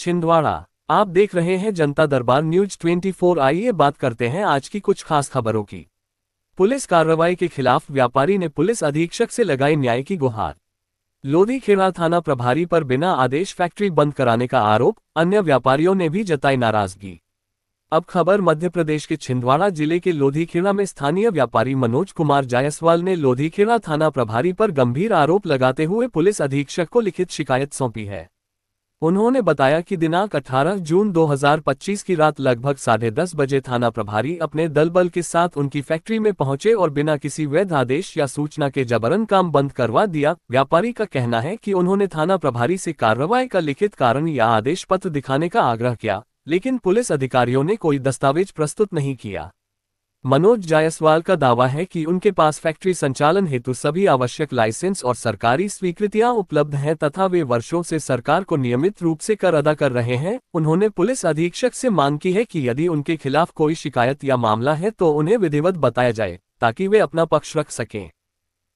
छिंदवाड़ा। आप देख रहे हैं जनता दरबार न्यूज 24। आइए बात करते हैं आज की कुछ खास खबरों की। पुलिस कार्रवाई के खिलाफ व्यापारी ने पुलिस अधीक्षक से लगाई न्याय की गुहार। लोधीखेड़ा थाना प्रभारी पर बिना आदेश फैक्ट्री बंद कराने का आरोप, अन्य व्यापारियों ने भी जताई नाराजगी। अब खबर मध्य प्रदेश के छिंदवाड़ा जिले के लोधीखेड़ा में स्थानीय व्यापारी मनोज कुमार जायसवाल ने लोधीखेड़ा थाना प्रभारी पर गंभीर आरोप लगाते हुए पुलिस अधीक्षक को लिखित शिकायत सौंपी है। उन्होंने बताया कि दिनांक 18 जून 2025 की रात लगभग 10:30 बजे थाना प्रभारी अपने दल बल के साथ उनकी फैक्ट्री में पहुंचे और बिना किसी वैध आदेश या सूचना के जबरन काम बंद करवा दिया। व्यापारी का कहना है कि उन्होंने थाना प्रभारी से कार्रवाई का लिखित कारण या आदेश पत्र दिखाने का आग्रह किया, लेकिन पुलिस अधिकारियों ने कोई दस्तावेज प्रस्तुत नहीं किया। मनोज जायसवाल का दावा है कि उनके पास फैक्ट्री संचालन हेतु सभी आवश्यक लाइसेंस और सरकारी स्वीकृतियां उपलब्ध हैं तथा वे वर्षों से सरकार को नियमित रूप से कर अदा कर रहे हैं। उन्होंने पुलिस अधीक्षक से मांग की है कि यदि उनके खिलाफ कोई शिकायत या मामला है तो उन्हें विधिवत बताया जाए ताकि वे अपना पक्ष रख सकें।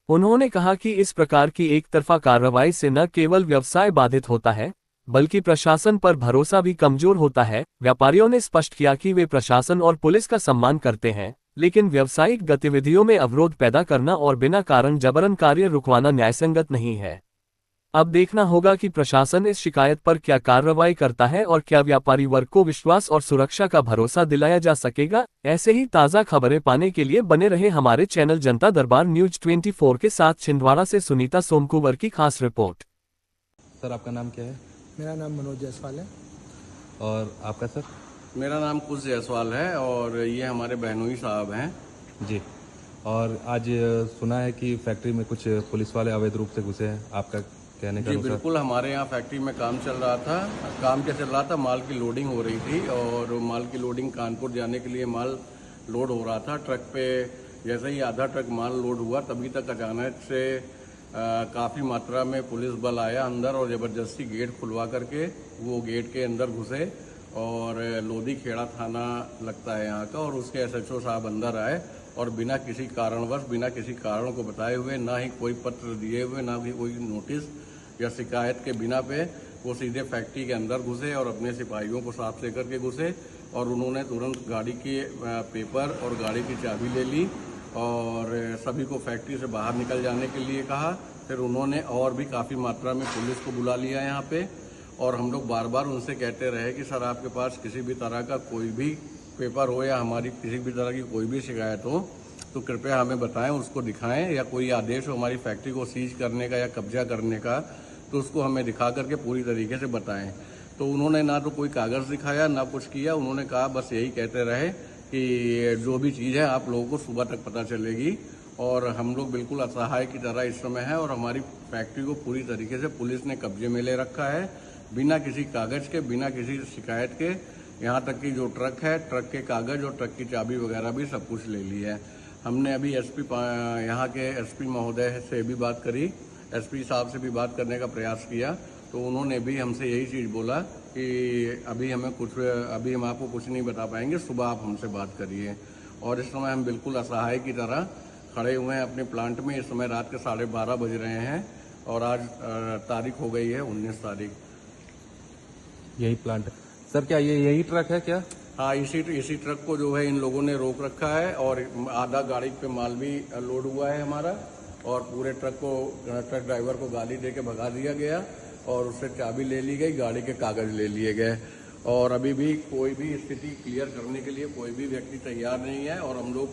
उन्होंने कहा कि इस प्रकार की एक तरफा कार्रवाई से न केवल व्यवसाय बाधित होता है बल्कि प्रशासन पर भरोसा भी कमजोर होता है। व्यापारियों ने स्पष्ट किया कि वे प्रशासन और पुलिस का सम्मान करते हैं, लेकिन व्यावसायिक गतिविधियों में अवरोध पैदा करना और बिना कारण जबरन कार्य रुकवाना न्यायसंगत नहीं है। अब देखना होगा कि प्रशासन इस शिकायत पर क्या कार्रवाई करता है और क्या व्यापारी वर्ग को विश्वास और सुरक्षा का भरोसा दिलाया जा सकेगा। ऐसे ही ताज़ा खबरें पाने के लिए बने रहे हमारे चैनल जनता दरबार न्यूज 24 के साथ। छिंदवाड़ा से सुनीता सोमकुवर की खास रिपोर्ट। सर, आपका नाम क्या है? मेरा नाम मनोज जायसवाल है। और आपका सर? मेरा नाम कुश जायसवाल है और ये हमारे बहनोई साहब हैं जी। और आज सुना है कि फैक्ट्री में कुछ पुलिस वाले अवैध रूप से घुसे हैं, आपका कहने का? जी बिल्कुल, हमारे यहाँ फैक्ट्री में काम चल रहा था। काम क्या चल रहा था, माल की लोडिंग हो रही थी और माल की लोडिंग कानपुर जाने के लिए माल लोड हो रहा था। ट्रक पे जैसे ही आधा ट्रक माल लोड हुआ तभी तक अचानक से काफ़ी मात्रा में पुलिस बल आया अंदर और ज़बरदस्ती गेट खुलवा करके वो गेट के अंदर घुसे और लोधीखेड़ा थाना लगता है यहाँ का, और उसके एसएचओ साहब अंदर आए और बिना किसी कारणवश, बिना किसी कारण को बताए हुए, ना ही कोई पत्र दिए हुए, ना भी कोई नोटिस या शिकायत के बिना पे वो सीधे फैक्ट्री के अंदर घुसे और अपने सिपाहियों को साथ लेकर के घुसे और उन्होंने तुरंत गाड़ी के पेपर और गाड़ी की चाबी ले ली और सभी को फैक्ट्री से बाहर निकल जाने के लिए कहा। फिर उन्होंने और भी काफ़ी मात्रा में पुलिस को बुला लिया यहाँ पे और हम लोग बार बार उनसे कहते रहे कि सर, आपके पास किसी भी तरह का कोई भी पेपर हो या हमारी किसी भी तरह की कोई भी शिकायत हो तो कृपया हमें बताएं, उसको दिखाएं, या कोई आदेश हो हमारी फैक्ट्री को सीज करने का या कब्जा करने का तो उसको हमें दिखा करके पूरी तरीके से बताएं। तो उन्होंने ना तो कोई कागज़ दिखाया ना कुछ किया। उन्होंने कहा बस यही कहते रहे कि जो भी चीज़ है आप लोगों को सुबह तक पता चलेगी, और हम लोग बिल्कुल असहाय की तरह इस समय है और हमारी फैक्ट्री को पूरी तरीके से पुलिस ने कब्जे में ले रखा है बिना किसी कागज़ के, बिना किसी शिकायत के। यहाँ तक कि जो ट्रक है, ट्रक के कागज़ और ट्रक की चाबी वगैरह भी सब कुछ ले ली है। हमने अभी यहाँ के एसपी महोदय से भी बात करी, एसपी साहब से भी बात करने का प्रयास किया, तो उन्होंने भी हमसे यही चीज़ बोला कि अभी हम आपको कुछ नहीं बता पाएंगे, सुबह आप हमसे बात करिए। और इस समय हम बिल्कुल असहाय की तरह खड़े हुए हैं अपने प्लांट में। इस समय रात के 12:30 बज रहे हैं और आज तारीख हो गई है 19 तारीख। यही प्लांट सर? क्या ये यही ट्रक है क्या? हाँ, इसी ट्रक को जो है इन लोगों ने रोक रखा है और आधा गाड़ी पे माल भी लोड हुआ है हमारा, और पूरे ट्रक ड्राइवर को गाली दे के भगा दिया गया और उससे चाबी ले ली गई, गाड़ी के कागज़ ले लिए गए और अभी भी कोई भी स्थिति क्लियर करने के लिए कोई भी व्यक्ति तैयार नहीं है। और हम लोग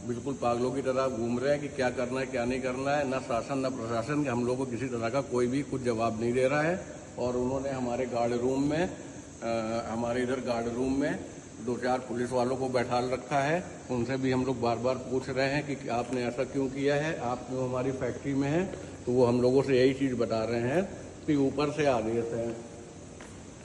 बिल्कुल पागलों की तरह घूम रहे हैं कि क्या करना है क्या नहीं करना है। ना शासन ना प्रशासन के हम लोग को किसी तरह का कोई भी कुछ जवाब नहीं दे रहा है। और उन्होंने हमारे गार्ड रूम में हमारे इधर गार्ड रूम में 2-4 पुलिस वालों को बैठा रखा है। उनसे भी हम लोग बार बार पूछ रहे हैं कि आपने ऐसा क्यों किया है, आप क्यों हमारी फैक्ट्री में हैं। तो वो हम लोगों से यही चीज़ बता रहे हैं कि ऊपर से आदेश है।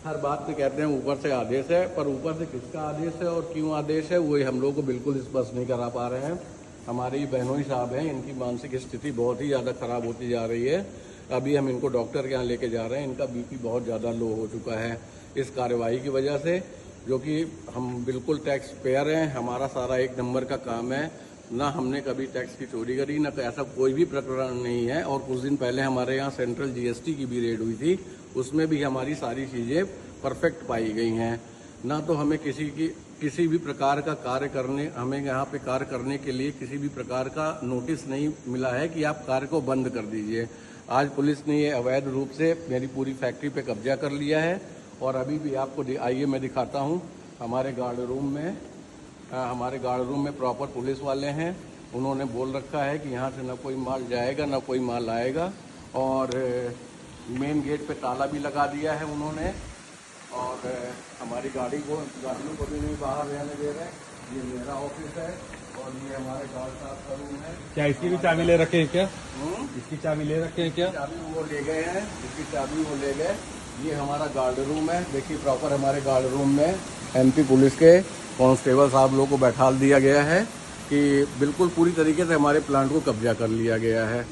हर बात पे कहते हैं ऊपर से आदेश है, पर ऊपर से किसका आदेश है और क्यों आदेश है वो हम लोग को बिल्कुल स्पष्ट नहीं करा पा रहे हैं। हमारी बहनोई साहब हैं, इनकी मानसिक स्थिति बहुत ही ज़्यादा ख़राब होती जा रही है। अभी हम इनको डॉक्टर के यहाँ लेके जा रहे हैं। इनका बीपी बहुत ज़्यादा लो हो चुका है इस कार्रवाई की वजह से, जो कि हम बिल्कुल टैक्स पेयर हैं, हमारा सारा एक नंबर का काम है। ना हमने कभी टैक्स की चोरी करी, ना ऐसा कोई भी प्रकरण नहीं है। और कुछ दिन पहले हमारे यहाँ सेंट्रल जीएसटी की भी रेड हुई थी उसमें भी हमारी सारी चीज़ें परफेक्ट पाई गई हैं। ना तो हमें किसी भी प्रकार का कार्य करने, हमें यहाँ पे कार्य करने के लिए किसी भी प्रकार का नोटिस नहीं मिला है कि आप कार्य को बंद कर दीजिए। आज पुलिस ने ये अवैध रूप से मेरी पूरी फैक्ट्री पे कब्जा कर लिया है और अभी भी आपको आइए मैं दिखाता हूँ। हमारे गार्ड रूम में प्रॉपर पुलिस वाले हैं। उन्होंने बोल रखा है कि यहाँ से ना कोई माल जाएगा ना कोई माल आएगा, और मेन गेट पे ताला भी लगा दिया है उन्होंने, और हमारी गाड़ियों को भी नहीं बाहर रहने दे रहे। ये मेरा ऑफिस है और ये हमारे गार्ड साहब का रूम है। क्या इसकी भी चाबी ले रखे हैं क्या? इसकी चाबी ले रखे हैं क्या? चाबी वो ले गए हैं, इसकी चाबी वो ले गए। ये हमारा गार्ड रूम है। देखिए प्रॉपर हमारे गार्ड रूम में MP पुलिस के कांस्टेबल साहब लोगों को बैठा दिया गया है कि बिल्कुल पूरी तरीके से हमारे प्लांट को कब्जा कर लिया गया है।